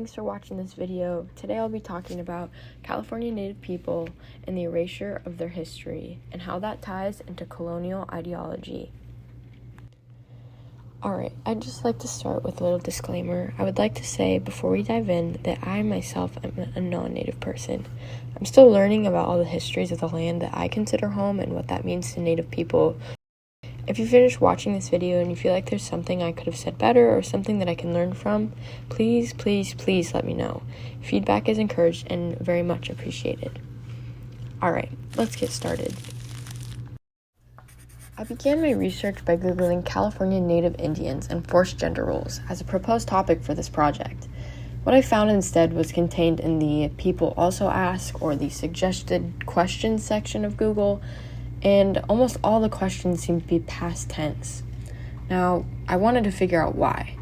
thanks for watching this video. Today I'll be talking about California Native people and the erasure of their history and how that ties into colonial ideology. Alright, I'd just like to start with a little disclaimer. I would like to say before we dive in that I myself am a non-Native person. I'm still learning about all the histories of the land that I consider home and what that means to Native people. If you finish watching this video and you feel like there's something I could have said better or something that I can learn from, please let me know. Feedback is encouraged and very much appreciated. Alright, let's get started. I began my research by Googling California Native Indians and forced gender roles as a proposed topic for this project. What I found instead was contained in the People Also Ask or the Suggested Questions section of Google, and almost all the questions seem to be past tense. Now, I wanted to figure out why.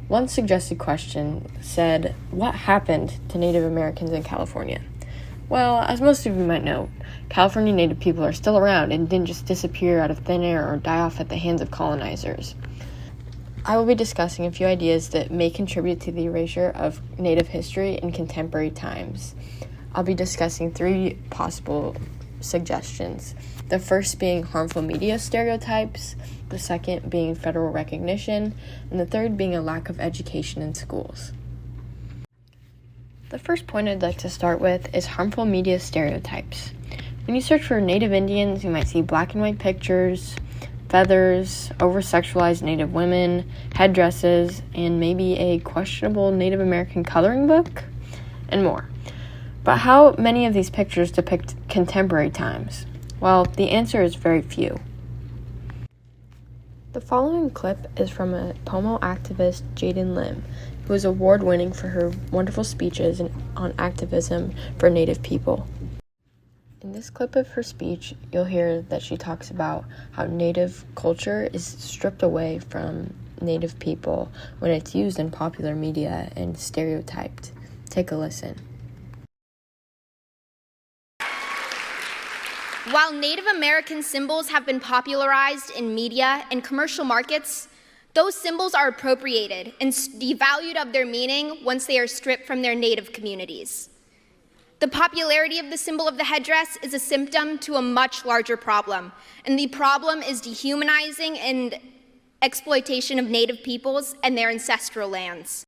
One suggested question said, "What happened to Native Americans in California?" Well, as most of you might know, California Native people are still around and didn't just disappear out of thin air or die off at the hands of colonizers. I will be discussing a few ideas that may contribute to the erasure of Native history in contemporary times. I'll be discussing 3 possible suggestions. The first being harmful media stereotypes, the second being federal recognition, and the third being a lack of education in schools. The first point I'd like to start with is harmful media stereotypes. When you search for Native Indians, you might see black and white pictures, feathers, over-sexualized Native women, headdresses, and maybe a questionable Native American coloring book, and more. But how many of these pictures depict contemporary times? Well, the answer is very few. The following clip is from a Pomo activist, Jayden, who is award-winning for her wonderful speeches on activism for Native people. In this clip of her speech, you'll hear that she talks about how Native culture is stripped away from Native people when it's used in popular media and stereotyped. Take a listen. While Native American symbols have been popularized in media and commercial markets, those symbols are appropriated and devalued of their meaning once they are stripped from their Native communities. The popularity of the symbol of the headdress is a symptom to a much larger problem, and the problem is dehumanizing and exploitation of Native peoples and their ancestral lands.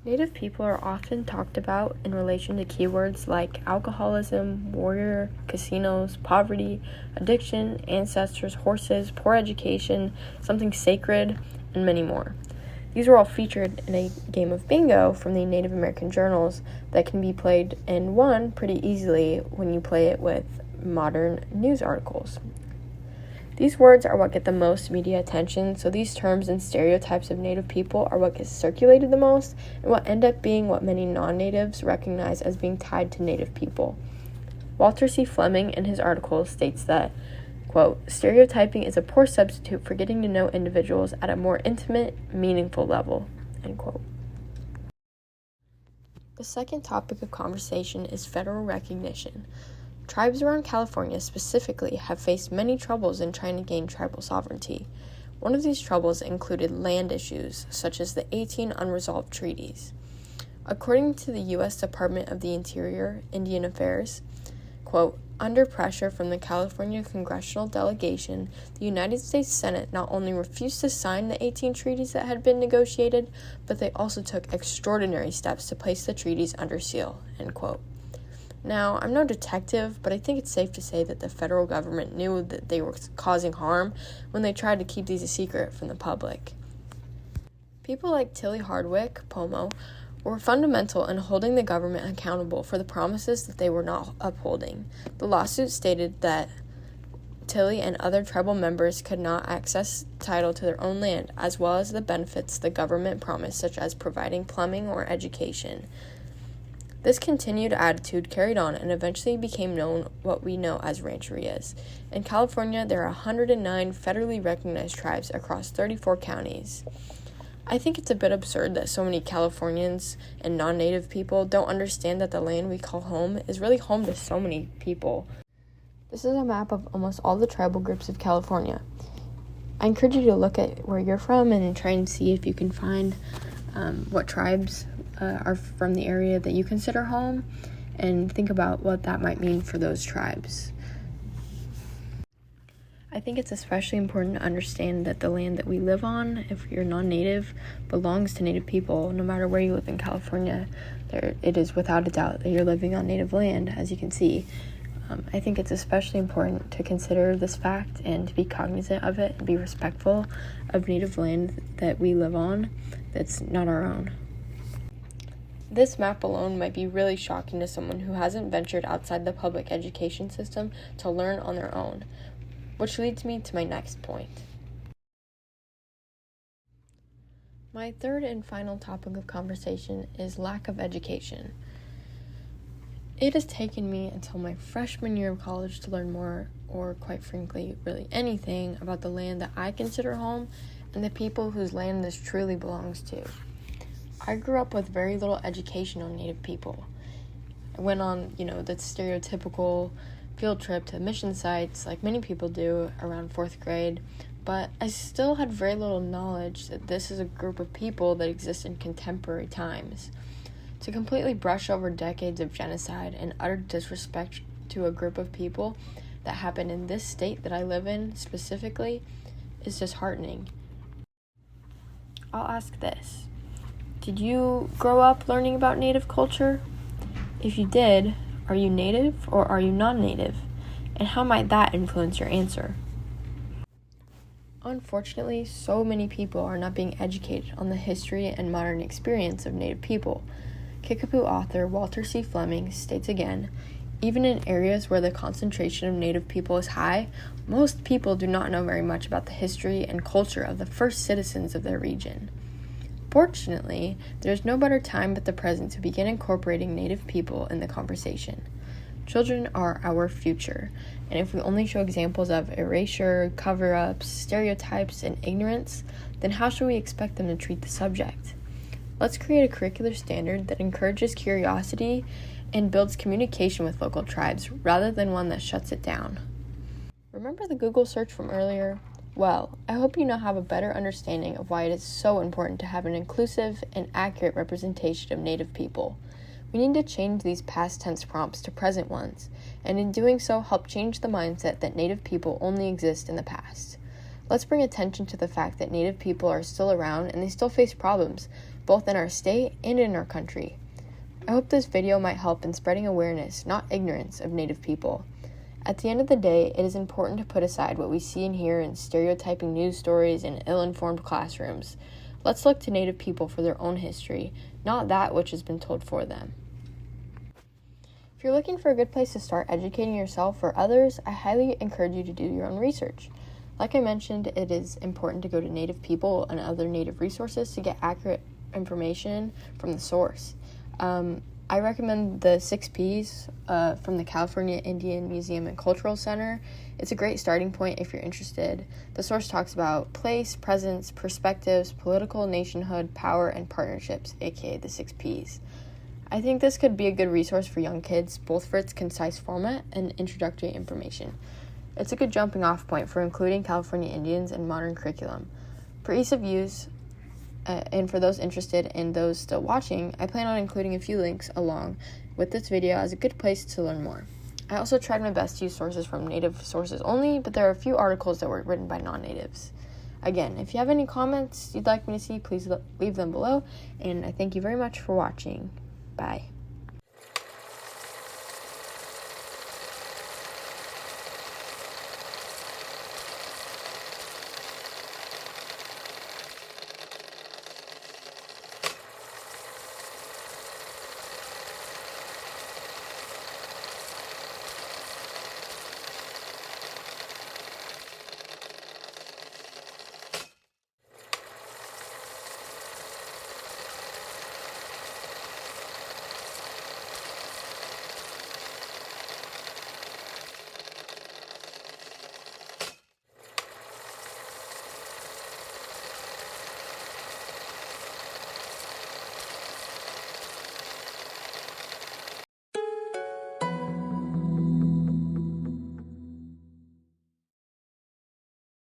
Native people are often talked about in relation to keywords like alcoholism, warrior, casinos, poverty, addiction, ancestors, horses, poor education, something sacred, and many more. These are all featured in a game of bingo from the Native American journals that can be played and won pretty easily when you play it with modern news articles. These words are what get the most media attention, so these terms and stereotypes of Native people are what gets circulated the most and what end up being what many non-Natives recognize as being tied to Native people. Walter C. Fleming in his article states that, quote, "Stereotyping is a poor substitute for getting to know individuals at a more intimate, meaningful level," end quote. The second topic of conversation is federal recognition. Tribes around California specifically have faced many troubles in trying to gain tribal sovereignty. One of these troubles included land issues, such as the 18 unresolved treaties. According to the U.S. Department of the Interior, Indian Affairs, quote, "Under pressure from the California congressional delegation, the United States Senate not only refused to sign the 18 treaties that had been negotiated, but they also took extraordinary steps to place the treaties under seal," end quote. Now, I'm no detective, but I think it's safe to say that the federal government knew that they were causing harm when they tried to keep these a secret from the public. People like Tilly Hardwick, Pomo, were fundamental in holding the government accountable for the promises that they were not upholding. The lawsuit stated that Tilly and other tribal members could not access title to their own land, as well as the benefits the government promised, such as providing plumbing or education. This continued attitude carried on and eventually became known what we know as rancherias. In California, there are 109 federally recognized tribes across 34 counties. I think it's a bit absurd that so many Californians and non-Native people don't understand that the land we call home is really home to so many people. This is a map of almost all the tribal groups of California. I encourage you to look at where you're from and try and see if you can find what tribes are from the area that you consider home, and think about what that might mean for those tribes. I think it's especially important to understand that the land that we live on, if you're non-native, belongs to Native people. No matter where you live in California, it is without a doubt that you're living on Native land, as you can see. I think it's especially important to consider this fact and to be cognizant of it and be respectful of Native land that we live on that's not our own. This map alone might be really shocking to someone who hasn't ventured outside the public education system to learn on their own, which leads me to my next point. My third and final topic of conversation is lack of education. It has taken me until my freshman year of college to learn more, or quite frankly, really anything about the land that I consider home and the people whose land this truly belongs to. I grew up with very little education on Native people. I went on, the stereotypical field trip to mission sites like many people do around 4th grade, but I still had very little knowledge that this is a group of people that exist in contemporary times. To completely brush over decades of genocide and utter disrespect to a group of people that happened in this state that I live in specifically is disheartening. I'll ask this. Did you grow up learning about Native culture? If you did, are you Native or are you non-Native? And how might that influence your answer? Unfortunately, so many people are not being educated on the history and modern experience of Native people. Kickapoo author Walter C. Fleming states again, even in areas where the concentration of Native people is high, most people do not know very much about the history and culture of the first citizens of their region. Fortunately, there is no better time but the present to begin incorporating Native people in the conversation. Children are our future, and if we only show examples of erasure, cover-ups, stereotypes, and ignorance, then how should we expect them to treat the subject? Let's create a curricular standard that encourages curiosity and builds communication with local tribes rather than one that shuts it down. Remember the Google search from earlier? Well, I hope you now have a better understanding of why it is so important to have an inclusive and accurate representation of Native people. We need to change these past tense prompts to present ones, and in doing so help change the mindset that Native people only exist in the past. Let's bring attention to the fact that Native people are still around and they still face problems, both in our state and in our country. I hope this video might help in spreading awareness, not ignorance, of Native people. At the end of the day, it is important to put aside what we see and hear in stereotyping news stories and ill-informed classrooms. Let's look to Native people for their own history, not that which has been told for them. If you're looking for a good place to start educating yourself or others, I highly encourage you to do your own research. Like I mentioned, it is important to go to Native people and other Native resources to get accurate information from the source. I recommend the 6 Ps from the California Indian Museum and Cultural Center. It's a great starting point if you're interested. The source talks about place, presence, perspectives, political, nationhood, power, and partnerships, aka the 6 Ps. I think this could be a good resource for young kids, both for its concise format and introductory information. It's a good jumping off point for including California Indians in modern curriculum. For ease of use, and for those interested and those still watching, I plan on including a few links along with this video as a good place to learn more. I also tried my best to use sources from Native sources only, but there are a few articles that were written by non-Natives. Again, if you have any comments you'd like me to see, please leave them below, and I thank you very much for watching. Bye.